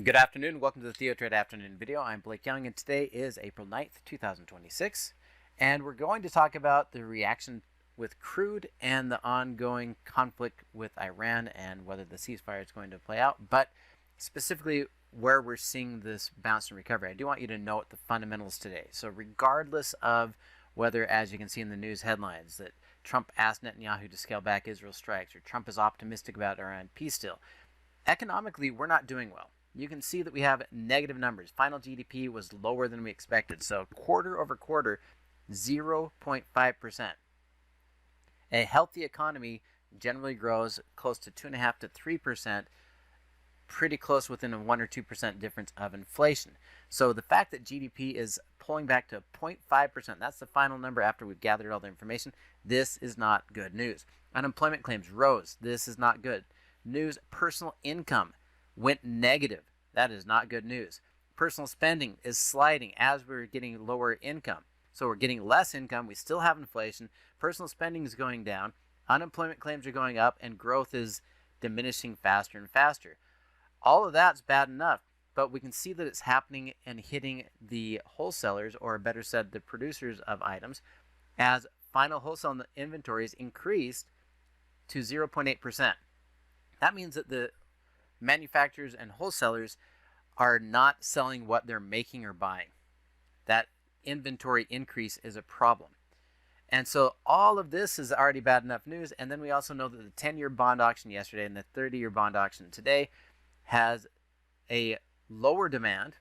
Good afternoon. Welcome to the TheoTrade afternoon video. I'm Blake Young, and today is April 9th, 2026. And we're going to talk about the reaction with crude and the ongoing conflict with Iran and whether the ceasefire is going to play out, but specifically where we're seeing this bounce and recovery. I do want you to note the fundamentals today. So regardless of whether, as you can see in the news headlines, that Trump asked Netanyahu to scale back Israel strikes, or Trump is optimistic about Iran peace deal, economically, we're not doing well. You can see that we have negative numbers. Final GDP was lower than we expected. So quarter over quarter, 0.5%. A healthy economy generally grows close to 2.5% to 3%, pretty close within a 1 or 2% difference of inflation. So the fact that GDP is pulling back to 0.5%, that's the final number after we've gathered all the information, this is not good news. Unemployment claims rose. This is not good news. Personal income went negative. That is not good news. Personal spending is sliding as we're getting lower income. So we're getting less income. We still have inflation. Personal spending is going down. Unemployment claims are going up, and growth is diminishing faster and faster. All of that's bad enough, but we can see that it's happening and hitting the wholesalers, or better said, the producers of items, as final wholesale inventories increased to 0.8%. That means that the manufacturers and wholesalers are not selling what they're making or buying. That inventory increase is a problem. And so all of this is already bad enough news. And then we also know that the 10-year bond auction yesterday and the 30-year bond auction today has a lower demand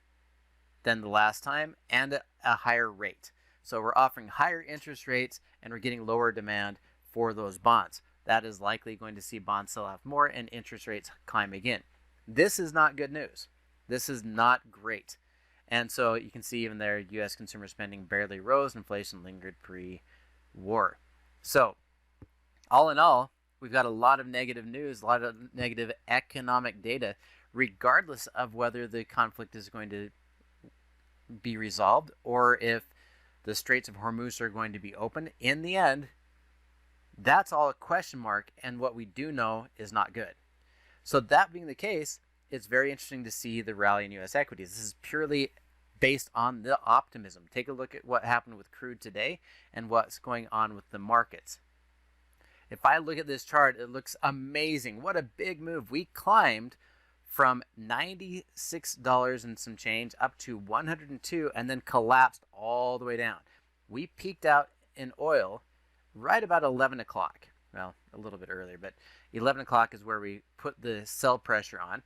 than the last time and a higher rate. So we're offering higher interest rates and we're getting lower demand for those bonds. That is likely going to see bonds sell off more and interest rates climb again. This is not good news. This is not great. And so you can see even there, U.S. consumer spending barely rose. Inflation lingered pre-war. So all in all, we've got a lot of negative news, a lot of negative economic data, regardless of whether the conflict is going to be resolved or if the Straits of Hormuz are going to be open. In the end, that's all a question mark, and what we do know is not good. So that being the case, it's very interesting to see the rally in U.S. equities. This is purely based on the optimism. Take a look at what happened with crude today and what's going on with the markets. If I look at this chart, it looks amazing. What a big move. We climbed from $96 and some change up to 102 and then collapsed all the way down. We peaked out in oil right about 11 o'clock. Well, a little bit earlier, but 11 o'clock is where we put the sell pressure on.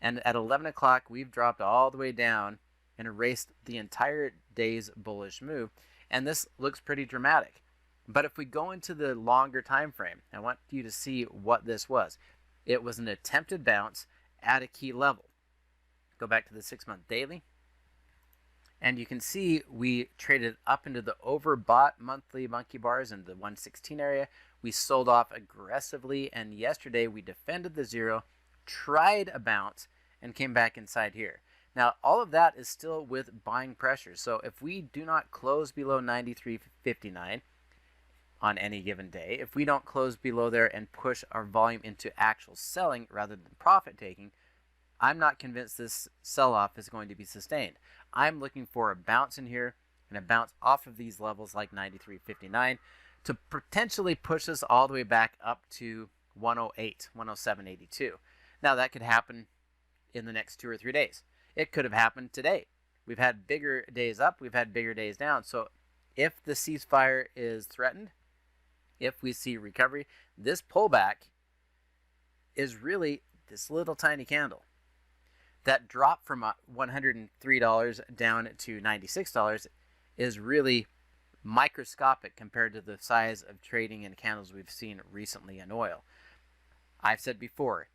And at 11 o'clock, we've dropped all the way down and erased the entire day's bullish move. And this looks pretty dramatic. But if we go into the longer time frame, I want you to see what this was. It was an attempted bounce at a key level. Go back to the 6-month daily. And you can see we traded up into the overbought monthly monkey bars in the 116 area. We sold off aggressively, and yesterday we defended the zero, tried a bounce, and came back inside here. Now, all of that is still with buying pressure. So if we do not close below 93.59 on any given day, if we don't close below there and push our volume into actual selling rather than profit taking, I'm not convinced this sell-off is going to be sustained. I'm looking for a bounce in here and a bounce off of these levels like 93.59 to potentially push us all the way back up to 108, 107.82. Now that could happen in the next 2 or 3 days. It could have happened today. We've had bigger days up, we've had bigger days down. So if the ceasefire is threatened, if we see recovery, this pullback is really this little tiny candle. That drop from $103 down to $96 is really microscopic compared to the size of trading in candles we've seen recently in oil. I've said before,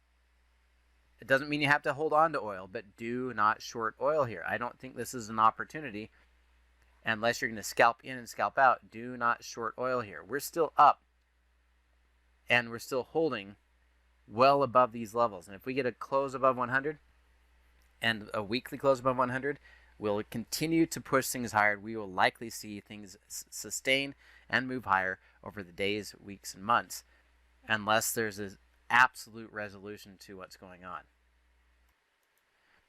it doesn't mean you have to hold on to oil, but do not short oil here. I don't think this is an opportunity. Unless you're going to scalp in and scalp out, do not short oil here. We're still up, and we're still holding well above these levels. And if we get a close above 100, and a weekly close above 100, we'll continue to push things higher. We will likely see things sustain and move higher over the days, weeks, and months, unless there's an absolute resolution to what's going on.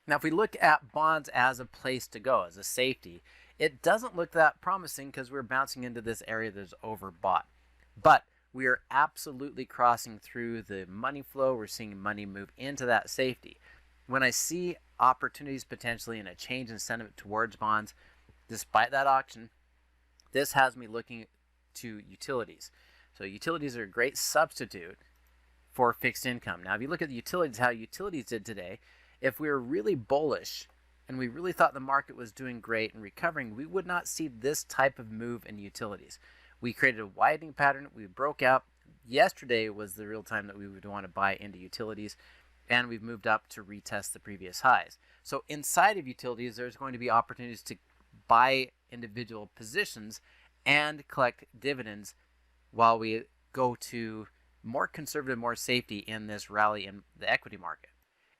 Now, if we look at bonds as a place to go, as a safety, it doesn't look that promising because we're bouncing into this area that's overbought. But we are absolutely crossing through the money flow. We're seeing money move into that safety. When I see opportunities potentially in a change in sentiment towards bonds, despite that auction, this has me looking to utilities. So utilities are a great substitute for fixed income. Now, if you look at the utilities, how utilities did today, if we were really bullish and we really thought the market was doing great and recovering, we would not see this type of move in utilities. We created a widening pattern. We broke out. Yesterday was the real time that we would want to buy into utilities, and we've moved up to retest the previous highs. So inside of utilities, there's going to be opportunities to buy individual positions and collect dividends while we go to more conservative, more safety in this rally in the equity market.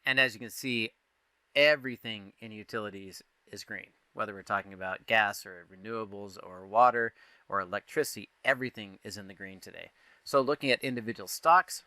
And as you can see, everything in utilities is green. Whether we're talking about gas or renewables or water or electricity, everything is in the green today. So looking at individual stocks,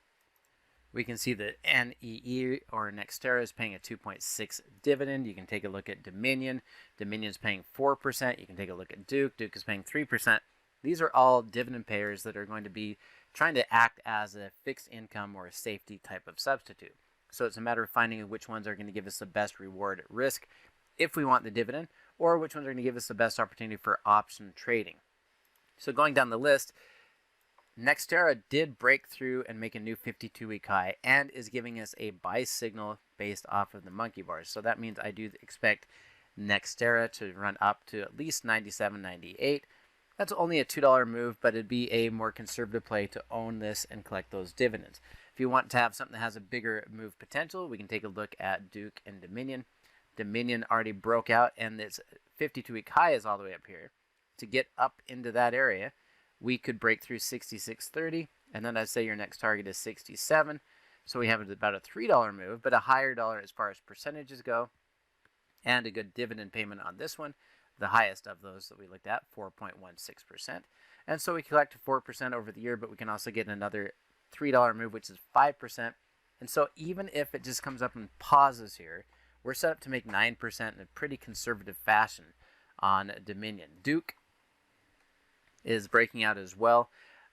we can see that NEE or NextEra is paying a 2.6 dividend. You can take a look at Dominion. Dominion is paying 4%. You can take a look at Duke. Duke is paying 3%. These are all dividend payers that are going to be trying to act as a fixed income or a safety type of substitute. So it's a matter of finding which ones are going to give us the best reward risk if we want the dividend, or which ones are going to give us the best opportunity for option trading. So going down the list, NextEra did break through and make a new 52-week high and is giving us a buy signal based off of the monkey bars. So that means I do expect NextEra to run up to at least 97.98. That's only a $2 move, but it'd be a more conservative play to own this and collect those dividends. If you want to have something that has a bigger move potential, we can take a look at Duke and Dominion. Dominion already broke out, and its 52-week high is all the way up here. To get up into that area, we could break through 66.30, and then I'd say your next target is 67. So we have about a $3 move, but a higher dollar as far as percentages go, and a good dividend payment on this one, the highest of those that we looked at, 4.16%. And so we collect 4% over the year, but we can also get another $3 move, which is 5%. And so even if it just comes up and pauses here, we're set up to make 9% in a pretty conservative fashion on Dominion. Duke is breaking out as well.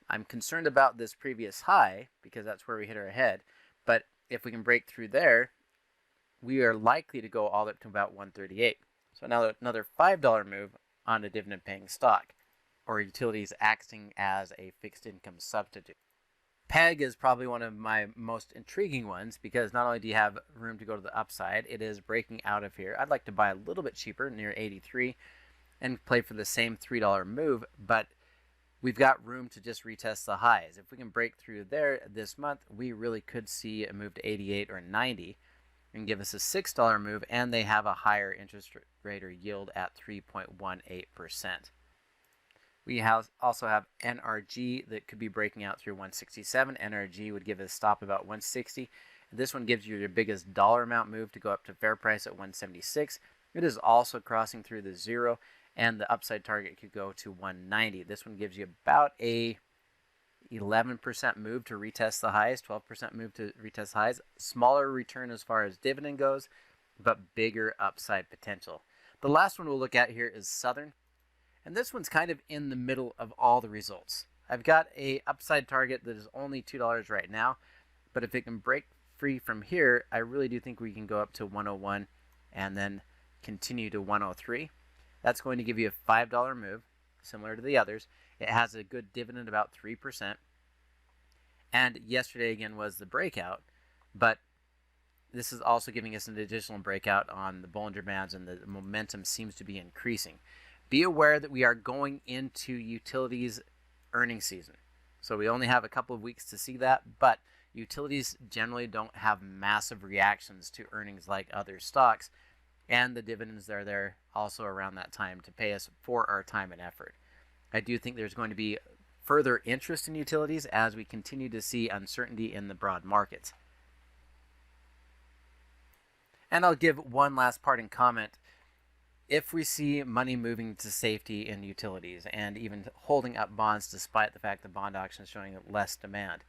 I'm concerned about this previous high because that's where we hit our head. But if we can break through there, we are likely to go all up to about 138. So now another $5 move on a dividend-paying stock, or utilities acting as a fixed income substitute. PEG is probably one of my most intriguing ones because not only do you have room to go to the upside, it is breaking out of here. I'd like to buy a little bit cheaper, near 83, and play for the same $3 move, but we've got room to just retest the highs. If we can break through there this month, we really could see a move to 88 or 90 and give us a $6 move, and they have a higher interest rate or yield at 3.18%. We also have NRG that could be breaking out through 167. NRG would give a stop about 160. This one gives you your biggest dollar amount move to go up to fair price at 176. It is also crossing through the zero, and the upside target could go to 190. This one gives you about a 11% move to retest the highs, 12% move to retest the highs. Smaller return as far as dividend goes, but bigger upside potential. The last one we'll look at here is Southern. And this one's kind of in the middle of all the results. I've got a upside target that is only $2 right now, but if it can break free from here, I really do think we can go up to 101 and then continue to 103. That's going to give you a $5 move, similar to the others. It has a good dividend, about 3%. And yesterday again was the breakout, but this is also giving us an additional breakout on the Bollinger Bands, and the momentum seems to be increasing. Be aware that we are going into utilities earnings season. So we only have a couple of weeks to see that, but utilities generally don't have massive reactions to earnings like other stocks, and the dividends are there also around that time to pay us for our time and effort. I do think there's going to be further interest in utilities as we continue to see uncertainty in the broad markets. And I'll give one last parting comment. If we see money moving to safety in utilities and even holding up bonds despite the fact the bond auction is showing less demand,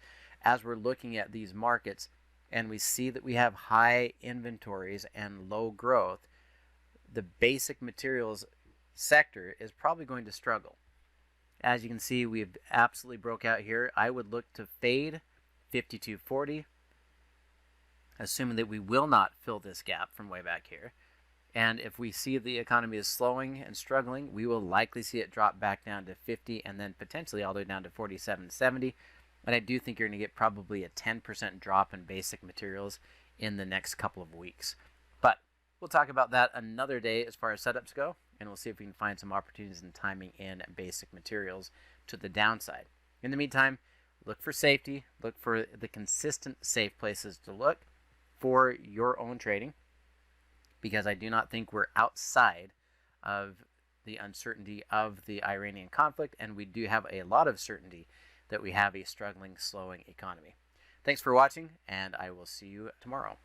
as we're looking at these markets, and we see that we have high inventories and low growth, the basic materials sector is probably going to struggle. As you can see, we've absolutely broke out here. I would look to fade 52.40, assuming that we will not fill this gap from way back here. And if we see the economy is slowing and struggling, we will likely see it drop back down to 50 and then potentially all the way down to 47.70. And I do think you're going to get probably a 10% drop in basic materials in the next couple of weeks. But we'll talk about that another day as far as setups go, and we'll see if we can find some opportunities in timing in basic materials to the downside. In the meantime, look for safety, look for the consistent safe places to look for your own trading, because I do not think we're outside of the uncertainty of the Iranian conflict, and we do have a lot of certainty that we have a struggling, slowing economy. Thanks for watching, and I will see you tomorrow.